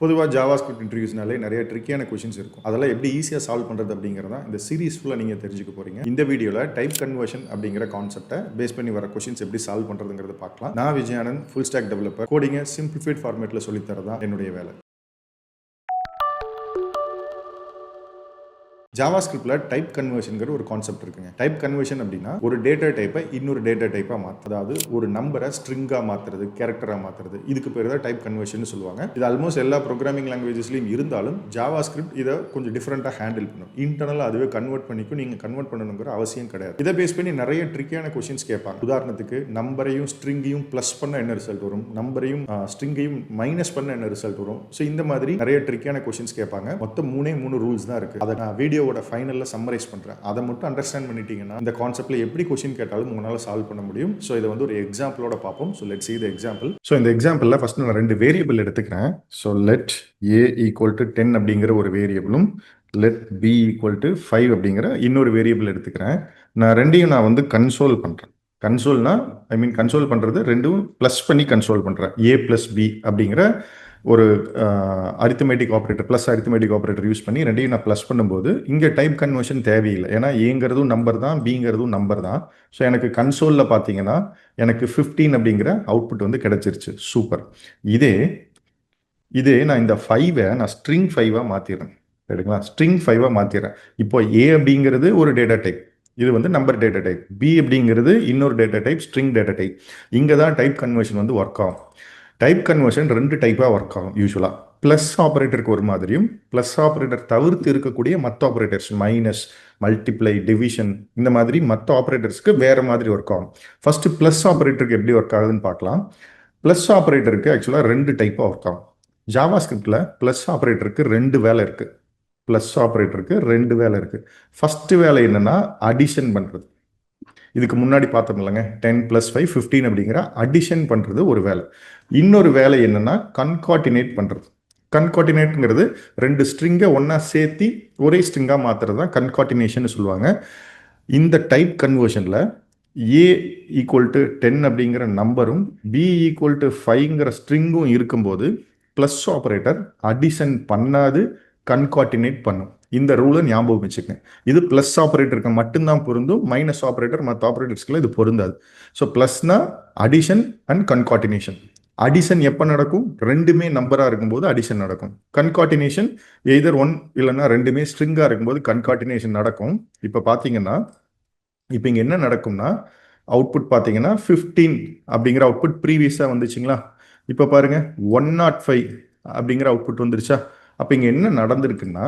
பொதுவாக ஜாவாஸ்கிரிப்ட் இன்டர்வியூஸ்னாலே நிறைய ட்ரிக்கியான கொஷின்ஸ் இருக்கும். அதெல்லாம் எப்படி ஈஸியாக சால்வ் பண்ணுறது அப்படிங்கிறதா இந்த சீரிஸ் ஃபுல்லாக நீங்கள் தெரிஞ்சுக்க போகிறீங்க. இந்த வீடியோவில் டைப் கன்வர்ஷன் அப்படிங்கிற கான்செப்டை பேஸ் பண்ணி வர கொஷின்ஸ் எப்படி சால்வ் பண்ணுறதுங்கிறத பார்க்கலாம். நான் விஜயானந்த், ஃபுல் ஸ்டாக் டெவலப்பர். கோடிங்கை சிம்பிளிஃபைட் ஃபார்மேட்டில் சொல்லித்தரதான் என்னுடைய வேலை. ஜாவாஸ்கிரிப்டில் டைப் கன்வர்ஷன்ங்கிற ஒரு கான்செப்ட் இருக்குங்க. டைப் கன்வர்ஷன் அப்படின்னா ஒரு டேட்டா டைப்பை இன்னொரு டேட்டா டைப்பாக மாற்று, அதாவது ஒரு நம்பரை ஸ்ட்ரிங்காக மாற்றுறது, கேரக்டராக மாற்றுறது, இதுக்கு பேர் தான் டைப் கன்வர்ஷன் சொல்லுவாங்க. இது ஆல்மோஸ்ட் எல்லா ப்ரோக்ராமிங் லாங்குவேஜஸ்லையும் இருந்தாலும் ஜாவாஸ்கிரிப்ட் இதை கொஞ்சம் டிஃப்ரெண்ட்டாக ஹேண்டில் பண்ணும். இன்டர்னலாக அதுவே கன்வெர்ட் பண்ணிக்கும், நீங்கள் கன்வெர்ட் பண்ணணுங்கிற அவசியம் கிடையாது. இதை பேஸ் பண்ணி நிறைய ட்ரிக்கியான கொஷின்ஸ் கேட்பாங்க. உதாரணத்துக்கு நம்பரையும் ஸ்ட்ரிங்கையும் ப்ளஸ் பண்ண என்ன ரிசல்ட் வரும், நம்பரையும் ஸ்ட்ரிங்கையும் மைனஸ் பண்ண என்ன ரிசல்ட் வரும். ஸோ இந்த மாதிரி நிறைய ட்ரிக்கியான கொஷின்ஸ் கேட்பாங்க. மொத்தம் மூணே ரூல்ஸ் தான் இருக்குது. அதை நான் வீடியோவோட ஃபைனலில் சம்மரைஸ் பண்ணுறேன். அதை மட்டும் அண்டர்ஸ்டாண்ட் பண்ணிட்டீங்கன்னா இந்த கான்செப்ட்டில் எப்படி கொஷின் கேட்டாலும் உங்களால் சால்வ் பண்ண முடியும். ஸோ இதை ஒரு எக்ஸாம்பிளோட பார்ப்போம். So let's see the example. So இந்த எக்ஸாம்பிளில் ஃபர்ஸ்ட் நான் 2 வேரியபிள் எடுத்துக்கிறேன். ஸோ லெட் a = 10 அப்படிங்கிற ஒரு வேரியபிளும் லெட் b = 5 அப்படிங்கிற இன்னொரு வேரியபிள் எடுத்துக்கிறேன். நான் ரெண்டையும் கன்சோல் பண்ணுறேன். கன்சோல்னா கன்சோல் பண்ணுறது ரெண்டும் ப்ளஸ் பண்ணி கன்சோல் பண்ணுறேன். a + b அப்படிங்கிற ஒரு arithmetic operator, plus arithmetic operator use பண்ணி ரெண்டையும் நான் ப்ளஸ் பண்ணும்போது இங்கே டைப் கன்வர்ஷன் தேவையில்லை. ஏன்னா ஏங்கிறதும் நம்பர் தான், பிங்கிறதும் நம்பர் தான். ஸோ எனக்கு கன்சோலில் பார்த்தீங்கன்னா எனக்கு 15 அப்படிங்கிற அவுட்புட் கிடைச்சிருச்சு. சூப்பர். இதே நான் இந்த 5-ஐ நான் ஸ்ட்ரிங் 5-ஆக மாற்றிடுறேன். சரிங்களா? ஸ்ட்ரிங் 5-ஆக மாற்றிடுறேன். இப்போ ஏ அப்படிங்கிறது ஒரு டேட்டா டைப், இது நம்பர் டேட்டா டைப். பி அப்படிங்கிறது இன்னொரு data type, string data type. இங்கே தான் டைப் கன்வர்ஷன் ஒர்க் ஆகும். டைப் கன்வர்ஷன் 2 டைப்பாக ஒர்க் ஆகும் யூஸ்வலாக. ப்ளஸ் ஆப்ரேட்டருக்கு ஒரு மாதிரியும், ப்ளஸ் ஆப்ரேட்டர் தவிர்த்து இருக்கக்கூடிய மற்ற ஆப்ரேட்டர்ஸ், மைனஸ், மல்டிப்ளை, டிவிஷன், இந்த மாதிரி மற்ற ஆப்ரேட்டர்ஸ்க்கு வேறு மாதிரி ஒர்க் ஆகும். ஃபஸ்ட்டு ப்ளஸ் ஆப்ரேட்டருக்கு எப்படி ஒர்க் ஆகுதுன்னு பார்க்கலாம். ப்ளஸ் ஆப்ரேட்டருக்கு ஆக்சுவலாக 2 டைப்பாக ஒர்க் ஆகும். ஜாவாஸ்கிரிப்டில் ப்ளஸ் ஆப்ரேட்டருக்கு 2 வேலை இருக்குது. ப்ளஸ் ஆப்ரேட்டருக்கு 2 வேலை இருக்குது. ஃபஸ்ட்டு வேலை என்னென்னா அடிஷன் பண்ணுறது. இதுக்கு முன்னாடி பார்த்தோம் இல்லைங்க, 10 + 5 15 அப்படிங்கிற அடிஷன் பண்ணுறது ஒரு வேலை. இன்னொரு வேலை என்னன்னா கன்கார்டினேட் பண்ணுறது. கன்கார்டினேட்ங்கிறது 2 ஸ்ட்ரிங்கை ஒன்றா சேர்த்தி ஒரே ஸ்ட்ரிங்காக மாற்றுறது தான் கன்கார்டினேஷன் சொல்லுவாங்க. இந்த டைப் கன்வர்ஷனில் a = 10 அப்படிங்கிற நம்பரும் b = 5ங்கிற ஸ்ட்ரிங்கும் இருக்கும்போது ப்ளஸ் ஆப்ரேட்டர் அடிஷன் பண்ணாது, கன்கார்டினேட் பண்ணும். இந்த ரூலை ஞாபகம் வச்சுக்கங்க. இது ப்ளஸ் ஆப்ரேட்டருக்கு மட்டும்தான் பொருந்தும். மைனஸ் ஆப்ரேட்டர் மற்ற ஆப்ரேட்டர்ஸ்க்குலாம் இது பொருந்தாது. ஸோ ப்ளஸ்னா அடிஷன் அண்ட் கன்கார்டினேஷன். அடிஷன் எப்போ நடக்கும்? ரெண்டுமே நம்பராக இருக்கும்போது அடிஷன் நடக்கும். கன்கார்டினேஷன் எய்தர் 1 இல்லைன்னா ரெண்டுமே ஸ்ட்ரிங்காக இருக்கும்போது கன்கார்டினேஷன் நடக்கும். இப்போ பார்த்தீங்கன்னா இப்போ இங்கே என்ன நடக்கும்னா அவுட்புட் பார்த்தீங்கன்னா 15 அப்படிங்கிற அவுட்புட் ப்ரீவியஸாக வந்துச்சுங்களா. இப்போ பாருங்க 105 அப்படிங்கிற அவுட்புட் வந்துருச்சா. அப்போ இங்கே என்ன நடந்திருக்குன்னா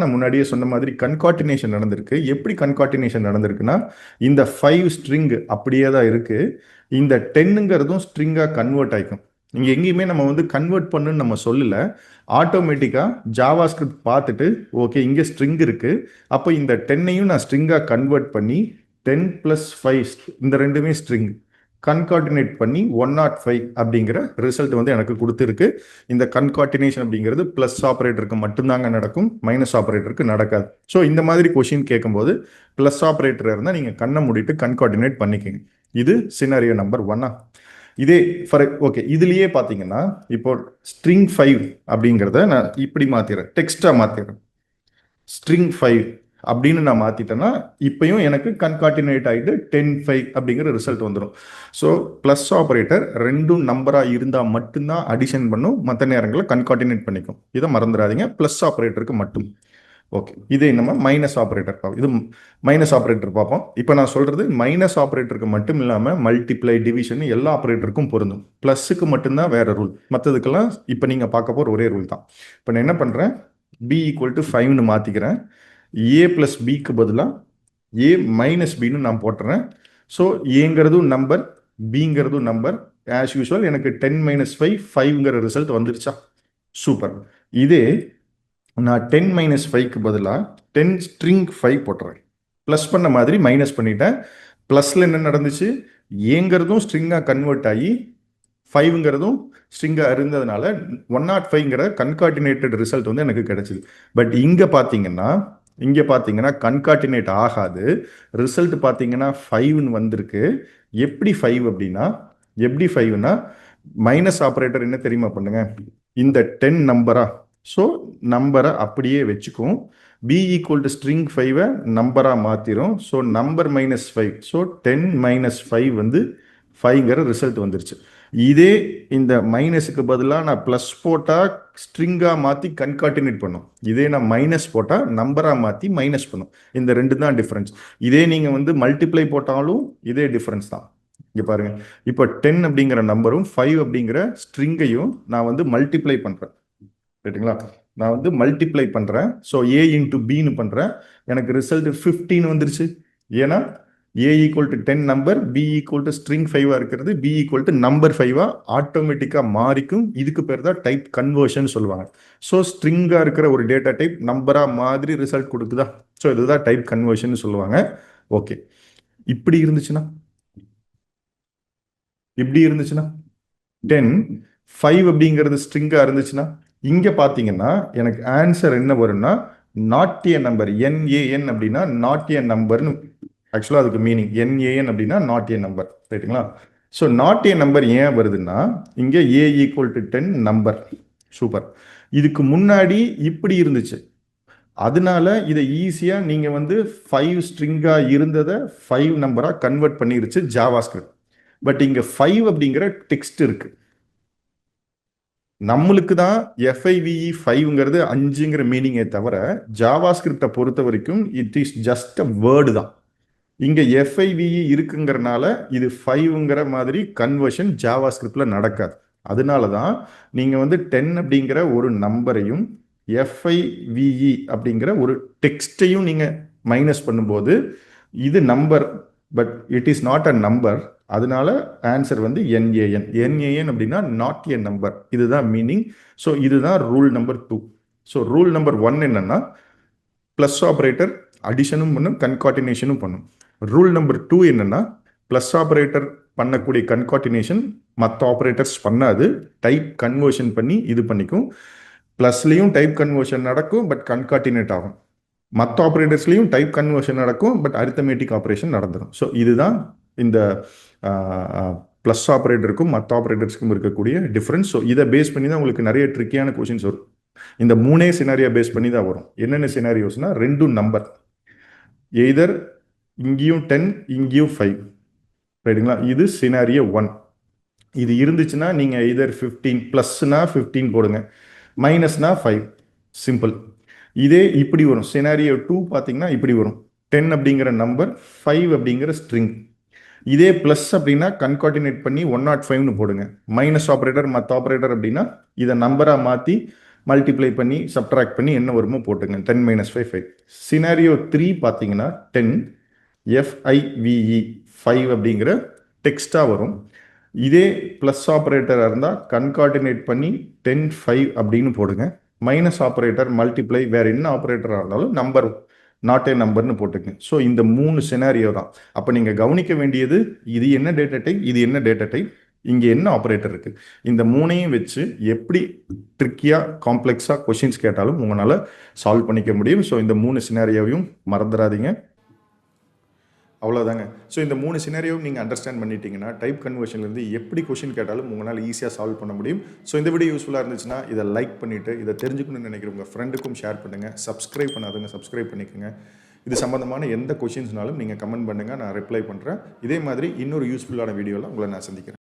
நான் முன்னாடியே சொன்ன மாதிரி கன்கார்டினேஷன் நடந்திருக்கு. எப்படி கன்கார்டினேஷன் நடந்திருக்குன்னா இந்த 5 ஸ்ட்ரிங் அப்படியே தான் இருக்கு. இந்த 10ங்கிறதும் ஸ்ட்ரிங்காக கன்வெர்ட் ஆகிக்கும். இங்கே எங்கேயுமே நம்ம கன்வெர்ட் பண்ணுன்னு நம்ம சொல்லலை. ஆட்டோமேட்டிக்காக ஜாவாஸ்கிரிப்ட் பார்த்துட்டு ஓகே இங்கே ஸ்ட்ரிங் இருக்குது, அப்போ இந்த 10ஐயும் நான் ஸ்ட்ரிங்காக கன்வெர்ட் பண்ணி 10 + 5 இந்த ரெண்டுமே ஸ்ட்ரிங் கன்கார்டினேட் பண்ணி 105 அப்படிங்கிற ரிசல்ட் எனக்கு கொடுத்துருக்கு. இந்த கன்கார்டினேஷன் அப்படிங்கிறது ப்ளஸ் ஆப்ரேட்டருக்கு மட்டும்தாங்க நடக்கும், மைனஸ் ஆப்ரேட்டருக்கு நடக்காது. ஸோ இந்த மாதிரி கொஷின் கேட்கும்போது ப்ளஸ் ஆப்ரேட்டர் இருந்தால் நீங்கள் கண்ணை மூடிட்டு கன்கார்டினேட் பண்ணிக்கங்க. இது சினாரியோ நம்பர் 1. இதே ஓகே இதுலேயே பார்த்தீங்கன்னா இப்போ ஸ்ட்ரிங் 5 அப்படிங்கிறத நான் இப்படி மாற்றிடுறேன், டெக்ஸ்டாக மாற்றிடுறேன். ஸ்ட்ரிங் 5 அப்படின்னு நான் மாற்றிட்டேன்னா இப்பயும் எனக்கு கன்கார்டினேட் ஆகிட்டு 10 5 அப்படிங்கிற ரிசல்ட் வந்துடும். ஸோ ப்ளஸ் ஆப்ரேட்டர் ரெண்டும் நம்பராக இருந்தால் மட்டும்தான் அடிஷன் பண்ணும், மற்ற நேரங்களில் கன்கார்டினேட் பண்ணிக்கும். இதை மறந்துடாதீங்க, ப்ளஸ் ஆப்ரேட்டருக்கு மட்டும். ஓகே இதே நம்ம மைனஸ் ஆப்ரேட்டர் பார்ப்போம். இது மைனஸ் ஆப்ரேட்டர் பார்ப்போம். இப்போ நான் சொல்கிறது மைனஸ் ஆப்ரேட்டருக்கு மட்டும் இல்லாமல் மல்டிப்ளை, டிவிஷன் எல்லா ஆப்ரேட்டருக்கும் பொருந்தும். ப்ளஸ்ஸுக்கு மட்டும்தான் வேறு ரூல், மற்றதுக்கெல்லாம் இப்போ நீங்கள் பார்க்க போகிற ஒரே ரூல் தான். இப்போ நான் என்ன பண்ணுறேன், b = 5ன்னு மாற்றிக்கிறேன். a + bக்கு பதிலாக a - bன்னு நான் போட்டுறேன். ஸோ ஏங்கிறதும் நம்பர், பிங்கிறதும் நம்பர். ஆஸ் யூஸ்வல் எனக்கு 10 - 5 5ங்கிற ரிசல்ட் வந்துருச்சா. சூப்பர். இதே நான் 10 - 5க்கு பதிலாக 10 ஸ்ட்ரிங் 5 போட்டுறேன். ப்ளஸ் பண்ண மாதிரி மைனஸ் பண்ணிட்டேன். ப்ளஸில் என்ன நடந்துச்சு, ஏங்கிறதும் ஸ்ட்ரிங்காக கன்வெர்ட் ஆகி 5ங்கிறதும் ஸ்ட்ரிங்காக இருந்ததுனால 105ங்கிற கன்கார்டினேட்டட் ரிசல்ட் எனக்கு கிடைச்சிது. பட் இங்கே பார்த்தீங்கன்னா கன்கார்டினேட் ஆகாது. ரிசல்ட் பார்த்தீங்கன்னா 5ன்னு வந்திருக்கு. எப்படி 5 அப்படின்னா மைனஸ் ஆப்ரேட்டர் என்ன தெரியுமா பண்ணுங்க, இந்த 10 நம்பரா? ஸோ நம்பரை அப்படியே வச்சுக்கும். பி ஈக்குவல் டு ஸ்ட்ரிங் 5 நம்பராக மாற்றிடும். So number -5. ஸோ 10 - 5 வந்து 5ங்கிற ரிசல்ட் வந்துருச்சு. இதே இந்த மைனஸுக்கு பதிலாக நான் ப்ளஸ் போட்டால் ஸ்ட்ரிங்காக மாற்றி கன்கார்டினேட் பண்ணும். இதே நான் மைனஸ் போட்டால் நம்பராக மாற்றி மைனஸ் பண்ணும். இந்த ரெண்டு தான் டிஃப்ரென்ஸ். இதே நீங்கள் வந்து மல்டிப்ளை போட்டாலும் இதே டிஃப்ரென்ஸ் தான். இங்கே பாருங்க, இப்போ 10 அப்படிங்கிற நம்பரும் 5 அப்படிங்கிற ஸ்ட்ரிங்கையும் நான் வந்து மல்டிப்ளை பண்ணுறேன். ரைட்டுங்களா? நான் வந்து மல்டிப்ளை பண்ணுறேன். ஸோ ஏ இன்ட்டு பின்னு பண்ணுறேன். எனக்கு ரிசல்ட் 15 வந்துருச்சு. ஏன்னா A equal to 10 number, B equal to string 5 இருக்கிறது, பி ஈக்குவல் டு நம்பர் 5 ஆட்டோமேட்டிக்காக மாறிக்கும். இதுக்கு பேர் தான் டைப் கன்வர்ஷன் சொல்லுவாங்க. ஸோ ஸ்ட்ரிங்காக இருக்கிற ஒரு டேட்டா டைப் நம்பராக மாதிரி ரிசல்ட் கொடுக்குதா? ஸோ இதுதான் டைப் கன்வர்ஷன் சொல்லுவாங்க. ஓகே, இப்படி இருந்துச்சுன்னா, இப்படி இருந்துச்சுன்னா 10 5 அப்படிங்கிறது ஸ்ட்ரிங்காக இருந்துச்சுன்னா, இங்கே பார்த்தீங்கன்னா எனக்கு ஆன்சர் என்ன வரும்னா நாட் ஏ நம்பர். என்ஏஎன் அப்படின்னா நாட் ஏ நம்பர்னு ஆக்சுவலாக அதுக்கு மீனிங். என்ஏஎன் அப்படின்னா நாட் ஏ நம்பர். ரைட்டுங்களா? ஸோ நாட் ஏ நம்பர் ஏன் வருதுன்னா, இங்கே ஏ ஈக்குவல் டு 10 நம்பர். சூப்பர். இதுக்கு முன்னாடி இப்படி இருந்துச்சு, அதனால இதை ஈஸியாக நீங்கள் வந்து 5 ஸ்ட்ரிங்காக இருந்ததை 5 நம்பராக கன்வெர்ட் பண்ணிருச்சு ஜாவாஸ்கிரிப்ட். பட் இங்கே 5 அப்படிங்கிற டெக்ஸ்ட் இருக்கு. நம்மளுக்கு தான் FIVE 5ங்கிறது 5ங்கிற மீனிங்கே தவிர ஜாவா ஸ்கிரிப்டை பொறுத்த வரைக்கும் it is just a word தான். இங்க FIVE இருக்குங்கிறனால இது 5ங்கிற மாதிரி கன்வர்ஷன் ஜாவா ஸ்கிரிப்ட்ல நடக்காது. அதனால தான் நீங்க வந்து 10 அப்படிங்கிற ஒரு நம்பரையும் FIVE அப்படிங்கிற ஒரு டெக்ஸ்டையும் நீங்க மைனஸ் பண்ணும்போது இது number, but it is not a number. அதனால ஆன்சர் வந்து NAN. NAN அப்படின்னா நாட் எ நம்பர். இதுதான் மீனிங். ஸோ இதுதான் rule number 2. So rule number 1 என்னன்னா, பிளஸ் ஆபரேட்டர் அடிஷனும் பண்ணும், கன்கார்டினேஷனும் பண்ணும். ரூல் நம்பர் 2 என்னன்னா, பிளஸ் ஆபரேட்டர் பண்ணக்கூடிய கன்கார்டினேஷன் மற்ற ஆபரேட்டர்ஸ் பண்ணாது, டைப் கன்வர்ஷன் பண்ணி இது பண்ணிக்கும். பிளஸ்லையும் டைப் கன்வர்ஷன் நடக்கும், பட் கன்கார்டினேட் ஆகும். மற்ற ஆப்ரேட்டர்ஸ்லையும் டைப் கன்வர்ஷன் நடக்கும், பட் அரித்தமேட்டிக் ஆப்ரேஷன் நடந்துடும். ஸோ இதுதான் இந்த ப்ளஸ் ஆப்ரேட்டருக்கும் மற்ற ஆப்ரேட்டர்ஸ்க்கும் இருக்கக்கூடிய டிஃப்ரென்ஸ். ஸோ இதை பேஸ் பண்ணி தான் உங்களுக்கு நிறைய ட்ரிக்கியான கொஷின்ஸ் வரும். இந்த 3 சினாரியா பேஸ் பண்ணி தான் வரும். என்னென்ன சினாரியோஸ்னா, 2 நம்பர், எய்தர் இங்கேயும் 10 இங்கேயும் 5. ரைட்டுங்களா? இது சினாரியோ 1. இது இருந்துச்சுன்னா நீங்கள் எய்தர் 15 ப்ளஸ்னா 15 போடுங்க, மைனஸ்னா 5. சிம்பிள். இதே இப்படி வரும். சினாரியோ 2 பார்த்தீங்கன்னா இப்படி வரும். 10 அப்படிங்கிற நம்பர், 5 அப்படிங்கிற ஸ்ட்ரிங். இதே பிளஸ் அப்படின்னா கன்கார்டினேட் பண்ணி 105ன்னு போடுங்க. மைனஸ் ஆப்ரேட்டர் மற்ற ஆப்ரேட்டர் அப்படின்னா இதை நம்பராக மாற்றி மல்டிப்ளை பண்ணி சப்ட்ராக்ட் பண்ணி என்ன வருமோ போட்டுங்க. 10 - 5 5. சினாரியோ 3 பார்த்தீங்கன்னா 10 FIVE 5 அப்படிங்கிற டெக்ஸ்டாக வரும். இதே ப்ளஸ் ஆப்ரேட்டராக இருந்தால் கன்கார்டினேட் பண்ணி 10 5 அப்படின்னு போடுங்க. மைனஸ் ஆப்ரேட்டர் மல்டிப்ளை வேற என்ன ஆப்ரேட்டராக இருந்தாலும் நம்பர் நாட் ஏ நம்பர்னு போட்டுங்க. ஸோ இந்த 3 சினாரியோ தான். அப்போ நீங்கள் கவனிக்க வேண்டியது, இது என்ன டேட்டா டைப், இது என்ன டேட்டா டைப், இங்கே என்ன ஆப்ரேட்டர் இருக்கு. இந்த 3ஐயும் வச்சு எப்படி ட்ரிக்கியாக காம்ப்ளெக்ஸாக கொஷின்ஸ் கேட்டாலும் உங்களால் சால்வ் பண்ணிக்க முடியும். ஸோ இந்த 3 சினாரியோவையும் மறந்துடாதீங்க. அவ்வளோதாங்க. ஸோ இந்த 3 சினாரியோவும் நீங்கள் அண்டர்ஸ்டாண்ட் பண்ணிட்டீங்கன்னா, டைப் கன்வர்ஷன்லேருந்து எப்படி கொஷின் கேட்டாலும் உங்களால் ஈஸியாக சால்வ் பண்ண முடியும். ஸோ இந்த வீடியோ யூஸ்ஃபுல்லாக இருந்துச்சுன்னா இதை லைக் பண்ணிவிட்டு, இதை தெரிஞ்சுக்கணும்னு நினைக்கிற உங்கள் ஃப்ரெண்டுக்கும் ஷேர் பண்ணுங்கள். சப்ஸ்கிரைப் பண்ணாதுங்க, சப்ஸ்கிரைப் பண்ணிக்கோங்க. இது சம்மந்தமான எந்த கொஷின்ஸ்னாலும் நீங்கள் கமெண்ட் பண்ணுங்கள், நான் ரிப்ளை பண்ணுறேன். இதே மாதிரி இன்னொரு யூஸ்ஃபுல்லான வீடியோவில் உங்களை நான் சந்திக்கிறேன்.